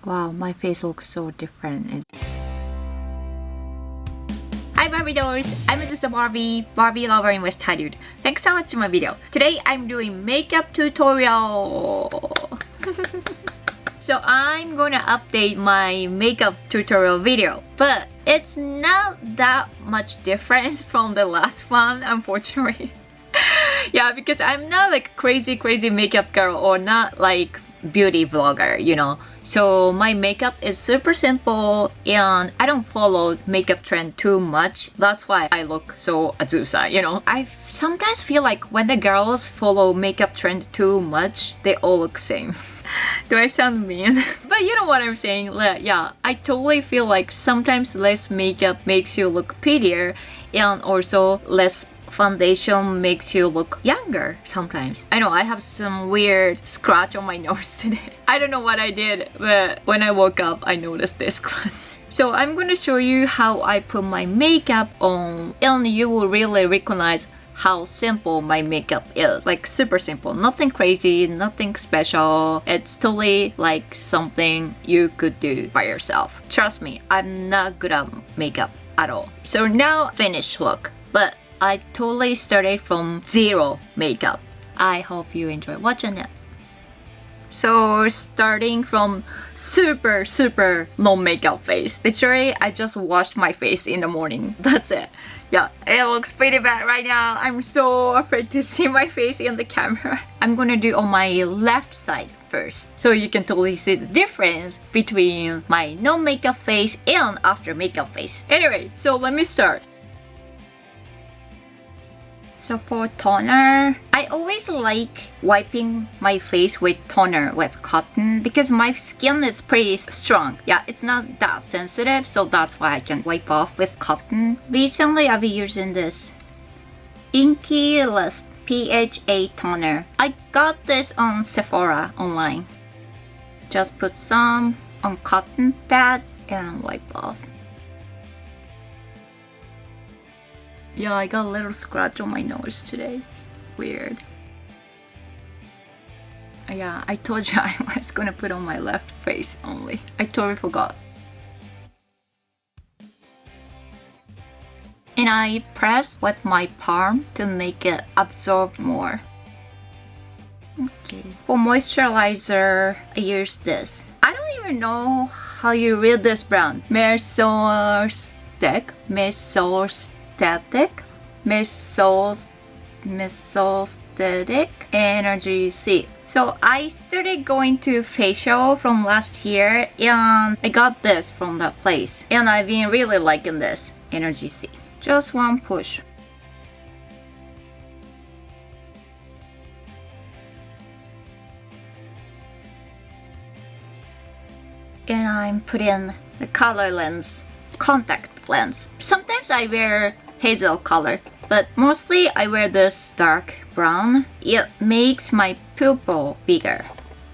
Wow, my face looks so different. Hi Barbie dolls! I'm just a Barbie lover in West Hollywood. Thanks for watching my video. Today I'm doing makeup tutorial. So I'm gonna update my makeup tutorial video, but it's not that much difference from the last one, unfortunately. Yeah, because I'm not like crazy makeup girl or not like beauty vlogger, you know. So my makeup is super simple and I don't follow makeup trend too much. That's why I look so Azusa, you know. I sometimes feel like when the girls follow makeup trend too much, they all look same. Do I sound mean? But you know what I'm saying. Yeah, I totally feel like sometimes less makeup makes you look prettier, and also less foundation makes you look younger sometimes. I know I have some weird scratch on my nose today. I don't know what I did, but when I woke up I noticed this scratch. So I'm gonna show you how I put my makeup on, and you will really recognize how simple my makeup is. Like super simple, nothing crazy, nothing special. It's totally like something you could do by yourself. Trust me, I'm not good at makeup at all. So now finished look, but I totally started from zero makeup. I hope you enjoy watching it. So starting from super no makeup face. Literally, I just washed my face in the morning. That's it. Yeah, it looks pretty bad right now. I'm so afraid to see my face in the camera. I'm gonna do on my left side first, so you can totally see the difference between my no makeup face and after makeup face. Anyway, so let me start. So for toner, I always like wiping my face with toner with cotton because my skin is pretty strong. Yeah, it's not that sensitive, so that's why I can wipe off with cotton. Recently, I've been using this Inky List PHA toner. I got this on Sephora online. Just put some on cotton pad and wipe off. Yeah, I got a little scratch on my nose today. Weird. Yeah, I told you I was gonna put on my left face only. I totally forgot. And I press with my palm to make it absorb more. Okay. For moisturizer, I use this. I don't even know how you read this brand. Mesostatic Energy C. So I started going to facial from last year and I got this from that place. And I've been really liking this Energy C. Just one push. And I'm putting the color lens, contact lens. Sometimes I wear hazel color, but mostly I wear this dark brown. It makes my pupil bigger.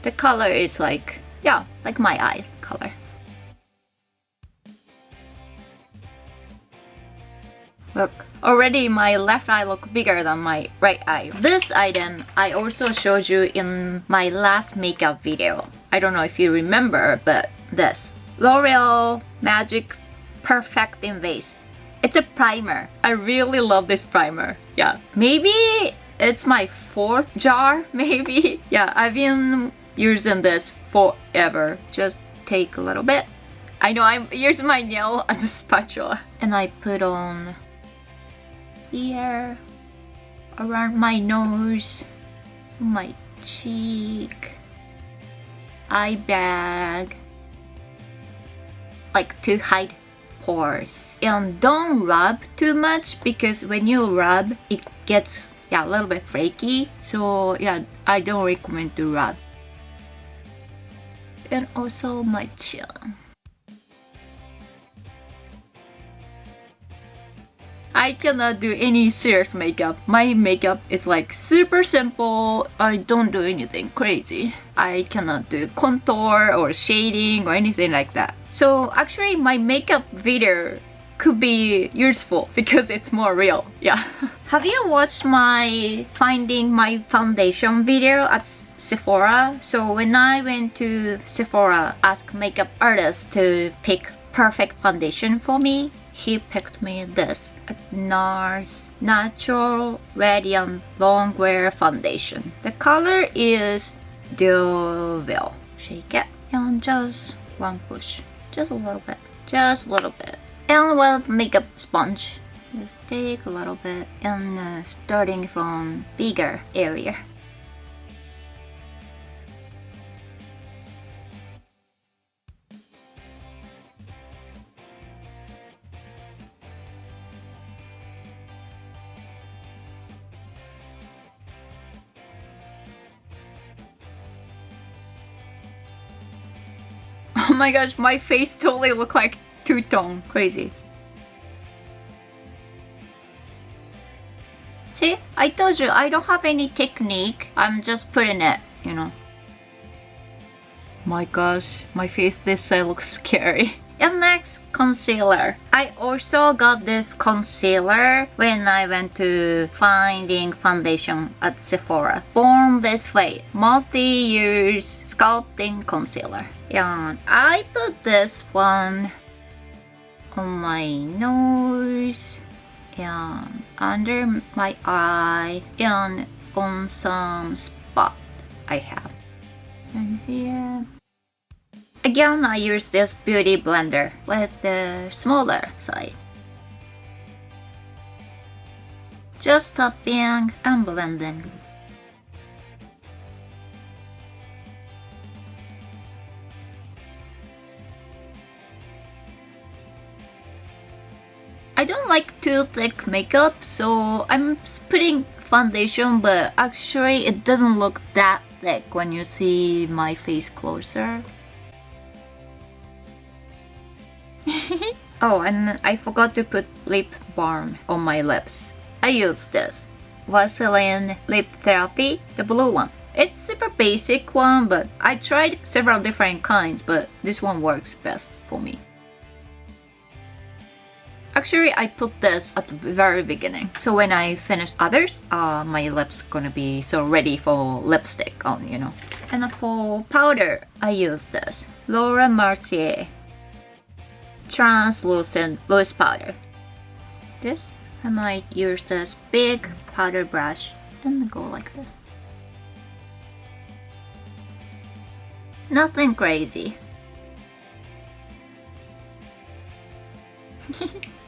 The color is like, yeah, like my eye color. Look, already my left eye look bigger than my right eye. This item I also showed you in my last makeup video. I don't know if you remember, but this L'Oreal Magic Perfecting Base. It's a primer. I really love this primer. Yeah, maybe it's my 4th jar, maybe. Yeah, I've been using this forever. Just take a little bit. I know I'm using my nail as a spatula. And I put on here, around my nose, my cheek, eye bag, like to hide pores. And don't rub too much because when you rub it gets a little bit flaky, so yeah, I don't recommend to rub. And also my chin. I cannot do any serious makeup. My makeup is like super simple. I don't do anything crazy. I cannot do contour or shading or anything like that. So actually my makeup video could be useful because it's more real. Yeah. Have you watched my finding my foundation video Sephora. So when I went to Sephora, ask makeup artist to pick perfect foundation for me, he picked me this NARS Natural Radiant Longwear Foundation. The color is Deauville. Shake it and just one push, just a little bit, just a little bit. And with makeup sponge, just take a little bit and starting from bigger area. Oh my gosh, my face totally looked like two-tone. Crazy. See, I told you I don't have any technique. I'm just putting it, you know. My gosh, my face this side looks scary. And next, concealer. I also got this concealer when I went to finding foundation at Sephora. Born This Way multi-use sculpting concealer. And I put this one on my nose and under my eye and on some spot I have. And here. Again, I use this beauty blender with the smaller side. Just tapping and blending. I don't like too thick makeup, so I'm putting foundation, but actually it doesn't look that thick when you see my face closer. Oh, and I forgot to put lip balm on my lips. I use this Vaseline Lip Therapy, the blue one. It's super basic one, but I tried several different kinds, but this one works best for me. Actually, I put this at the very beginning. So when I finish others, my lips gonna be so ready for lipstick on, you know. And for powder, I use this Laura Mercier translucent loose powder. This, I might use this big powder brush and go like this. Nothing crazy.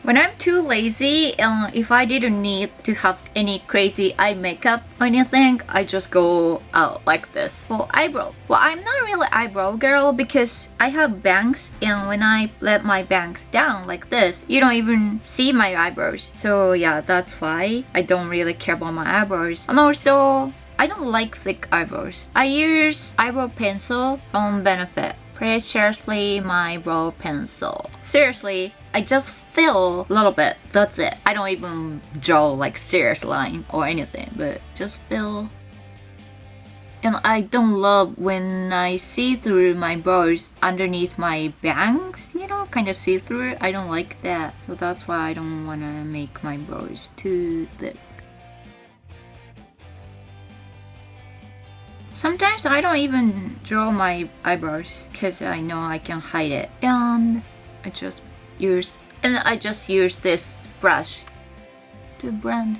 When I'm too lazy and if I didn't need to have any crazy eye makeup or anything, I just go out like this. For eyebrow, well, I'm not really eyebrow girl because I have bangs, and when I let my bangs down like this, you don't even see my eyebrows. So yeah, that's why I don't really care about my eyebrows. And also, I don't like thick eyebrows. I use eyebrow pencil from Benefit. Preciously my brow pencil. Seriously, I just fill a little bit. That's it. I don't even draw like serious line or anything, but just fill. And I don't love when I see through my brows underneath my bangs, you know, kind of see through. I don't like that. So that's why I don't want to make my brows too thick. Sometimes I don't even draw my eyebrows because I know I can hide it. And I just use this brush to blend.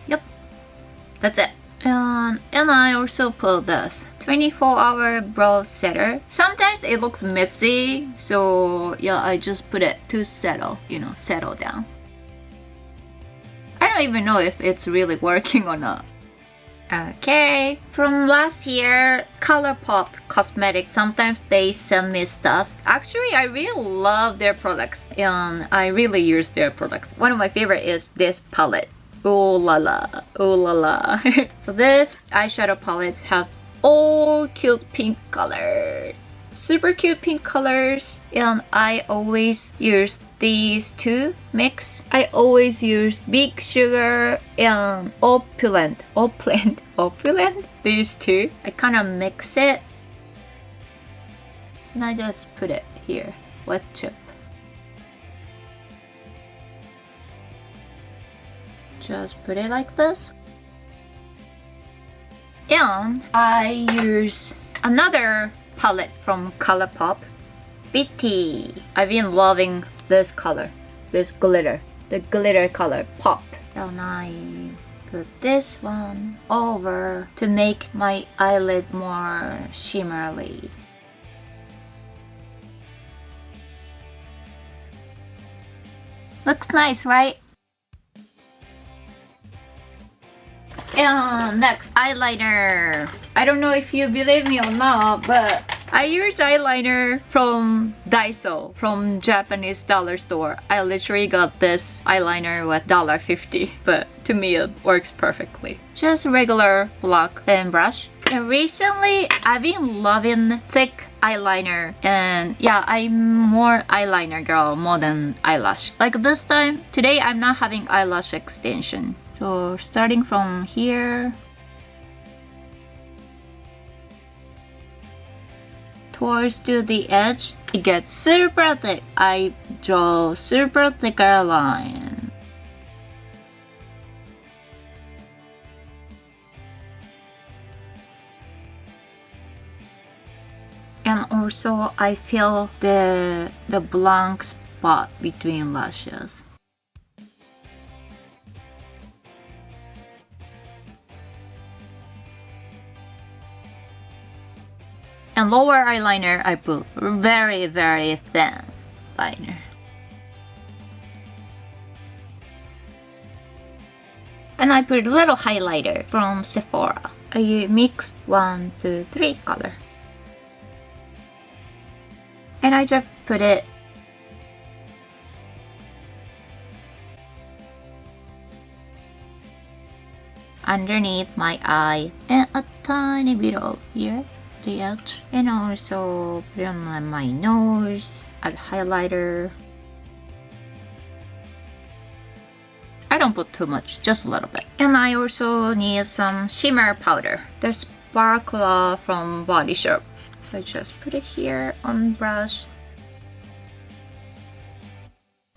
Yep, that's it. And I also put this 24-hour brow setter. Sometimes it looks messy, so yeah, I just put it to settle, you know, settle down. I don't even know if it's really working or not. Okay, from last year, ColourPop Cosmetics, sometimes they send me stuff. Actually, I really love their products and I really use their products. One of my favorite is this palette. Oh la la, oh la la. So this eyeshadow palette has all cute pink colors. Super cute pink colors, and I always use these two mix. I always use Big Sugar and Opulent. These two. I kind of mix it and I just put it here. Wet chip. just put it like this. And I use another palette from ColourPop, BT. I've been loving this color, this glitter, the glitter color pop. And I put this one over to make my eyelid more shimmery. Looks nice, right? And next, eyeliner. I don't know if you believe me or not, but I use eyeliner from Daiso, from Japanese dollar store. I literally got this eyeliner with $1.50, but to me it works perfectly. Just regular black pen brush. And recently, I've been loving thick eyeliner, and yeah, I'm more eyeliner girl more than eyelash. Like this time, today I'm not having eyelash extension. So starting from here towards to the edge, it gets super thick. I draw super thicker line. And also I feel the blank spot between lashes. And lower eyeliner, I put very, very thin liner. And I put a little highlighter from Sephora. I mixed 1, 2, 3 color. And I just put it underneath my eye and a tiny bit of here. The edge, and also put it on my nose, add highlighter. I don't put too much, just a little bit. And I also need some shimmer powder, the sparkler from Body Shop. So I just put it here on brush,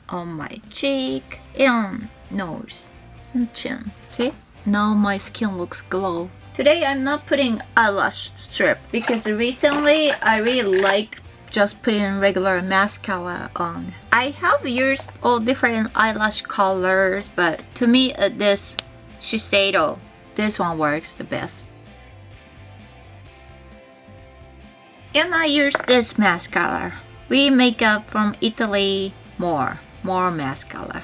on my cheek, and nose, and chin. See? Now my skin looks glow. Today I'm not putting eyelash strip because recently I really like just putting regular mascara on. I have used all different eyelash colors, but to me this Shiseido, this one works the best. And I use this mascara. We Makeup from Italy more mascara.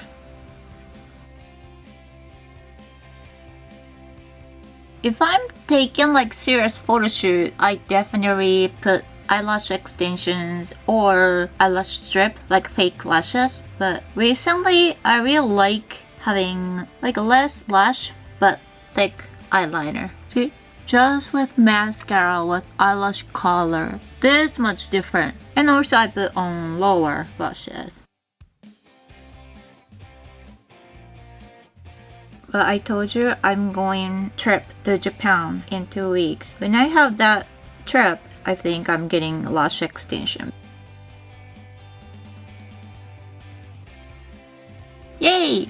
If I'm taking like serious photo shoot, I definitely put eyelash extensions or eyelash strip, like fake lashes. But recently, I really like having like less lash but thick eyeliner. See? Just with mascara with eyelash color, this much different. And also I put on lower lashes. But I told you I'm going trip to Japan in 2 weeks. When I have that trip, I think I'm getting lash extension. Yay!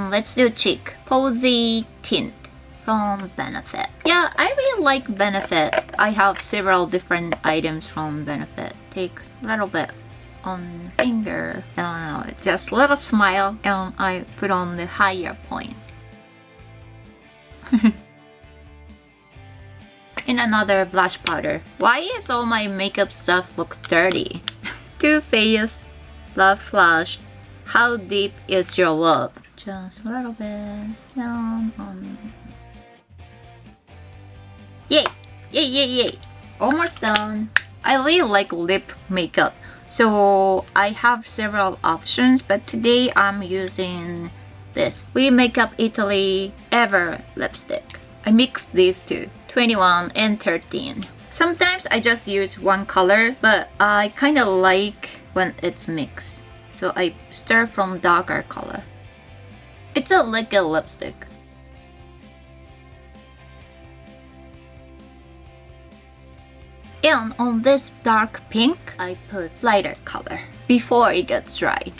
Let's do cheek. Posy tint from Benefit. Yeah, I really like Benefit. I have several different items from Benefit. Take a little bit on finger. I don't know, just a little smile, and I put on the higher point. In another blush powder. Why is all my makeup stuff look dirty? Too Faced Love Flush. How deep is your love? Just a little bit down on. Yay! Yay, yay, yay! Almost done. I really like lip makeup, so I have several options, but today I'm using this We Makeup Italy Ever lipstick. I mixed these two, 21 and 13. Sometimes I just use one color, but I kinda like when it's mixed, so I start from darker color. It's a liquid lipstick. And on this dark pink, I put lighter color before it gets dry.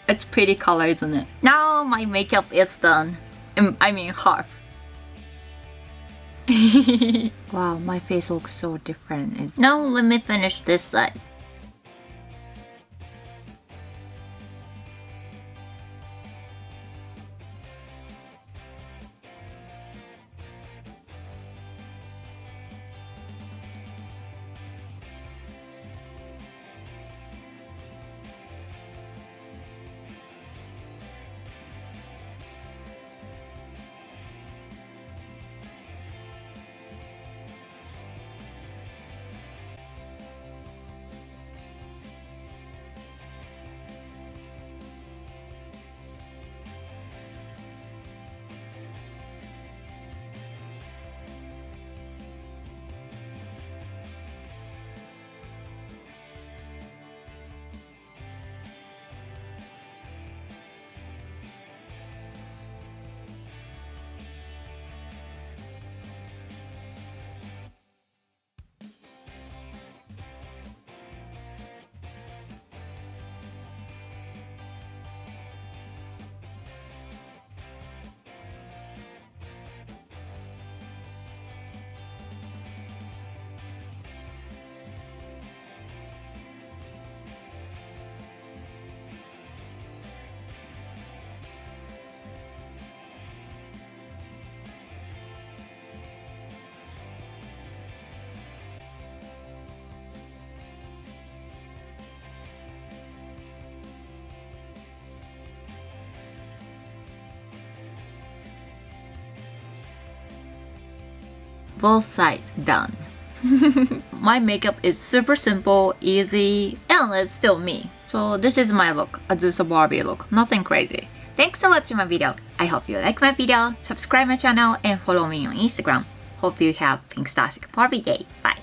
It's pretty color, isn't it? Now my makeup is done. I mean half. Wow, my face looks so different. Now let me finish this side. Both sides done. My makeup is super simple, easy, and it's still me. So this is my look, Azusa Barbie look, nothing crazy. Thanks for watching my video. I hope you like my video, subscribe my channel, and follow me on Instagram. Hope you have Pinktastic Barbie Day. Bye!